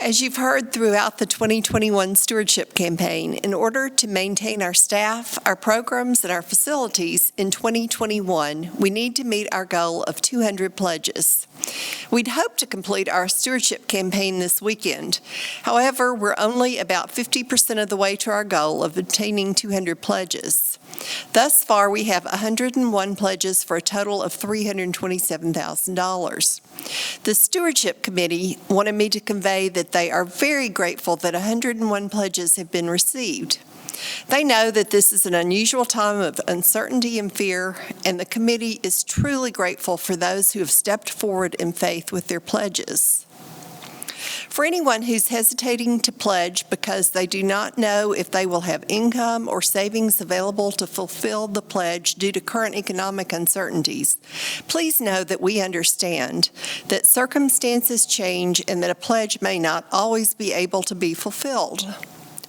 As you've heard throughout the 2021 Stewardship Campaign, in order to maintain our staff, our programs, and our facilities in 2021, we need to meet our goal of 200 pledges. We'd hope to complete our Stewardship Campaign this weekend. However, we're only about 50% of the way to our goal of obtaining 200 pledges. Thus far, we have 101 pledges for a total of $327,000. The Stewardship Committee wanted me to convey that they are very grateful that 101 pledges have been received. They know that this is an unusual time of uncertainty and fear, and the committee is truly grateful for those who have stepped forward in faith with their pledges. For anyone who's hesitating to pledge because they do not know if they will have income or savings available to fulfill the pledge due to current economic uncertainties, please know that we understand that circumstances change and that a pledge may not always be able to be fulfilled.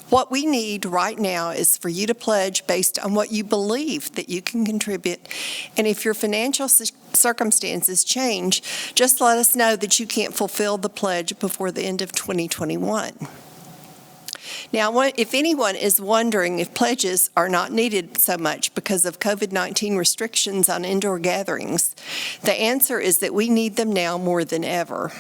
What we need right now is for you to pledge based on what you believe that you can contribute. And if your financial circumstances change, just let us know that you can't fulfill the pledge before the end of 2021. Now, if anyone is wondering if pledges are not needed so much because of COVID-19 restrictions on indoor gatherings, the answer is that we need them now more than ever.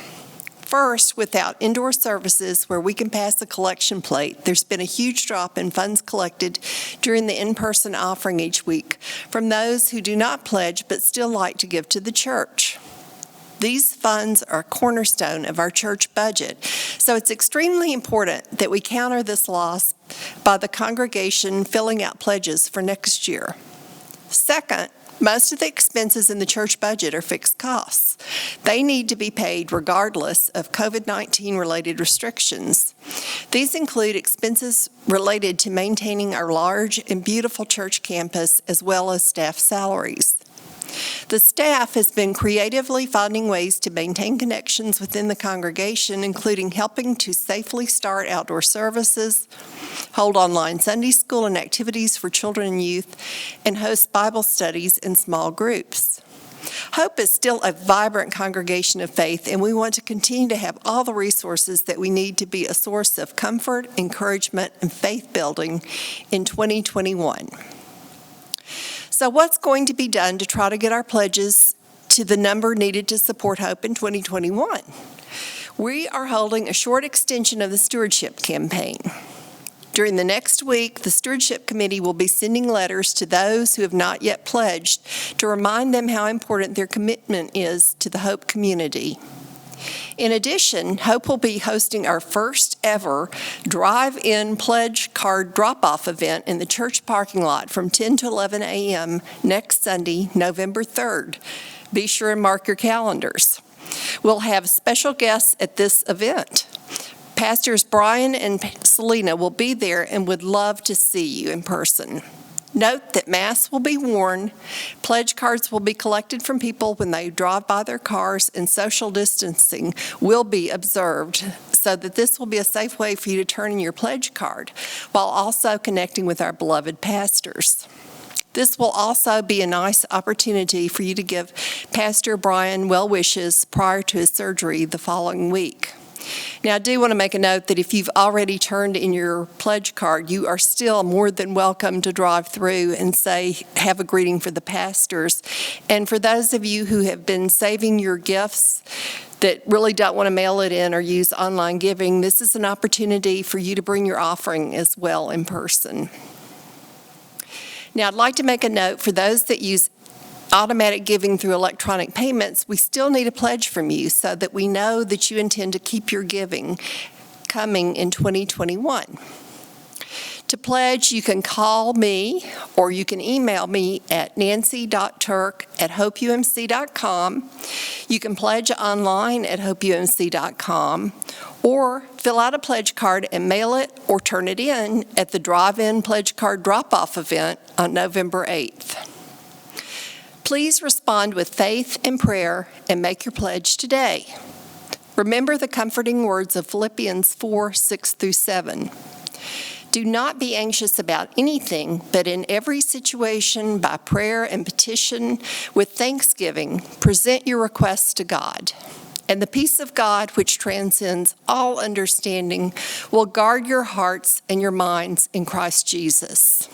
First, without indoor services where we can pass a collection plate, there's been a huge drop in funds collected during the in-person offering each week from those who do not pledge but still like to give to the church. These funds are a cornerstone of our church budget, so it's extremely important that we counter this loss by the congregation filling out pledges for next year. Second, most of the expenses in the church budget are fixed costs. They need to be paid regardless of COVID-19 related restrictions. These include expenses related to maintaining our large and beautiful church campus as well as staff salaries. The staff has been creatively finding ways to maintain connections within the congregation, including helping to safely start outdoor services, hold online Sunday school and activities for children and youth, and host Bible studies in small groups. Hope is still a vibrant congregation of faith, and we want to continue to have all the resources that we need to be a source of comfort, encouragement, and faith building in 2021. So what's going to be done to try to get our pledges to the number needed to support Hope in 2021? We are holding a short extension of the Stewardship Campaign. During the next week, the Stewardship Committee will be sending letters to those who have not yet pledged to remind them how important their commitment is to the Hope community. In addition, Hope will be hosting our first ever drive-in pledge card drop-off event in the church parking lot from 10 to 11 a.m. next Sunday, November 3rd. Be sure and mark your calendars. We'll have special guests at this event. Pastors Brian and Selena will be there and would love to see you in person. Note that masks will be worn, pledge cards will be collected from people when they drive by their cars, and social distancing will be observed so that this will be a safe way for you to turn in your pledge card while also connecting with our beloved pastors. This will also be a nice opportunity for you to give Pastor Brian well wishes prior to his surgery the following week. Now, I do want to make a note that if you've already turned in your pledge card, you are still more than welcome to drive through and say, have a greeting for the pastors. And for those of you who have been saving your gifts that really don't want to mail it in or use online giving, this is an opportunity for you to bring your offering as well in person. Now, I'd like to make a note for those that use automatic giving through electronic payments, we still need a pledge from you so that we know that you intend to keep your giving coming in 2021. To pledge, you can call me or you can email me at nancy.turk@hopeumc.com. You can pledge online at hopeumc.com or fill out a pledge card and mail it or turn it in at the drive-in pledge card drop-off event on November 8th. Please respond with faith and prayer and make your pledge today. Remember the comforting words of Philippians 4:6-7. Do not be anxious about anything, but in every situation, by prayer and petition, with thanksgiving, present your requests to God. And the peace of God, which transcends all understanding, will guard your hearts and your minds in Christ Jesus.